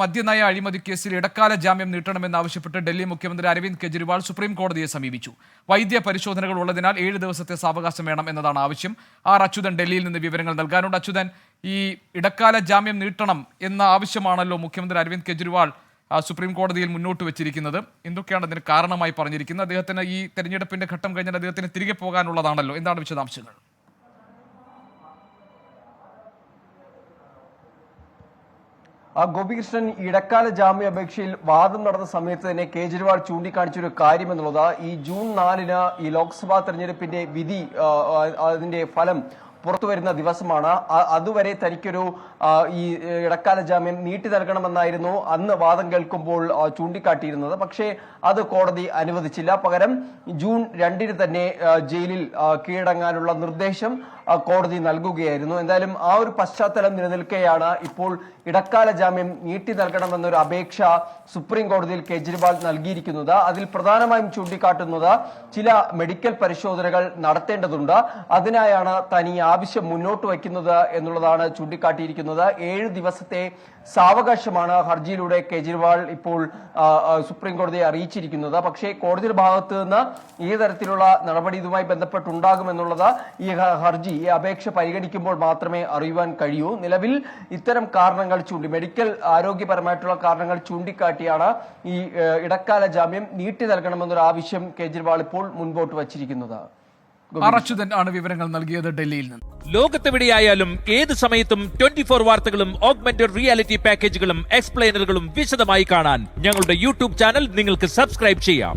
മദ്യനയ അഴിമതി കേസിൽ ഇടക്കാല ജാമ്യം നീട്ടണമെന്നാവശ്യപ്പെട്ട് ഡൽഹി മുഖ്യമന്ത്രി അരവിന്ദ് കെജ്രിവാൾ സുപ്രീം കോടതിയെ സമീപിച്ചു. വൈദ്യ പരിശോധനകൾ ഉള്ളതിനാൽ 7 ദിവസത്തെ സാവകാശം വേണം എന്നതാണ് ആവശ്യം. അച്യുതൻ ഡൽഹിയിൽ നിന്ന് വിവരങ്ങൾ നൽകാനുണ്ട്. അച്യുതൻ, ഈ ഇടക്കാല ജാമ്യം നീട്ടണം എന്ന ആവശ്യമാണല്ലോ മുഖ്യമന്ത്രി അരവിന്ദ് കെജ്രിവാൾ സുപ്രീം കോടതിയിൽ മുന്നോട്ട് വെച്ചിരിക്കുന്നത്. എന്തൊക്കെയാണ് അതിന് കാരണമായി പറഞ്ഞിരിക്കുന്നത്? അദ്ദേഹത്തിന് ഈ തെരഞ്ഞെടുപ്പിന്റെ ഘട്ടം കഴിഞ്ഞാൽ അദ്ദേഹത്തിന് തിരികെ പോകാനുള്ളതാണല്ലോ. എന്താണ് വിശദാംശങ്ങൾ? ഗോപികൃഷ്ണൻ, ഇടക്കാല ജാമ്യാപേക്ഷയിൽ വാദം നടന്ന സമയത്ത് തന്നെ കേജ്രിവാൾ ചൂണ്ടിക്കാണിച്ചൊരു കാര്യം എന്നുള്ളത്, ഈ ജൂൺ 4-ന് ഈ ലോക്സഭാ തെരഞ്ഞെടുപ്പിന്റെ വിധി, അതിന്റെ ഫലം പുറത്തുവരുന്ന ദിവസമാണ്. അതുവരെ തനിക്കൊരു ഈ ഇടക്കാല ജാമ്യം നീട്ടി നൽകണമെന്നായിരുന്നു അന്ന് വാദം കേൾക്കുമ്പോൾ ചൂണ്ടിക്കാട്ടിയിരുന്നത്. പക്ഷേ അത് കോടതി അനുവദിച്ചില്ല. പകരം ജൂൺ 2-ന് തന്നെ ജയിലിൽ കീഴടങ്ങാനുള്ള നിർദ്ദേശം കോടതി നൽകുകയായിരുന്നു. എന്തായാലും ആ ഒരു പശ്ചാത്തലം നിലനിൽക്കെയാണ് ഇപ്പോൾ ഇടക്കാല ജാമ്യം നീട്ടി നൽകണമെന്നൊരു അപേക്ഷ സുപ്രീം കോടതിയിൽ കേജ്രിവാൾ നൽകിയിരിക്കുന്നത്. അതിൽ പ്രധാനമായും ചൂണ്ടിക്കാട്ടുന്നത് ചില മെഡിക്കൽ പരിശോധനകൾ നടത്തേണ്ടതുണ്ട്. അതിനായാണ് താൻ ഈ ആവശ്യം മുന്നോട്ട് വയ്ക്കുന്നത് എന്നുള്ളതാണ് ചൂണ്ടിക്കാട്ടിയിരിക്കുന്നത്. 7 ദിവസത്തെ സാവകാശമാണ് ഹർജിയിലൂടെ കേജ്രിവാൾ ഇപ്പോൾ സുപ്രീം കോടതിയെ അറിയിച്ചിരിക്കുന്നത്. പക്ഷേ കോടതിയുടെ ഭാഗത്ത് നിന്ന് ഈ തരത്തിലുള്ള നടപടി ഇതുമായി ബന്ധപ്പെട്ടുണ്ടാകുമെന്നുള്ളത് ഈ ഹർജി, ഈ അപേക്ഷ പരിഗണിക്കുമ്പോൾ മാത്രമേ അറിയുവാൻ കഴിയൂ. നിലവിൽ ഇത്തരം കാരണങ്ങൾ മെഡിക്കൽ ആരോഗ്യപരമായിട്ടുള്ള കാരണങ്ങൾ ചൂണ്ടിക്കാട്ടിയാണ് ഈ ഇടക്കാല ജാമ്യം നീട്ടി നൽകണമെന്നൊരു ആവശ്യം കേജ്രിവാൾ ഇപ്പോൾ മുൻപോട്ട് വച്ചിരിക്കുന്നത്. അച്യുതൻ ആണ് വിവരങ്ങൾ നൽകിയത് ഡൽഹിയിൽ നിന്ന്. ലോകത്തെവിടെയായാലും ഏത് സമയത്തും 24 വാർത്തകളും ഓഗ്മെന്റഡ് റിയാലിറ്റി പാക്കേജുകളും എക്സ്പ്ലെയിനറുകളും വിശദമായി കാണാൻ ഞങ്ങളുടെ യൂട്യൂബ് ചാനൽ നിങ്ങൾക്ക് സബ്സ്ക്രൈബ് ചെയ്യാം.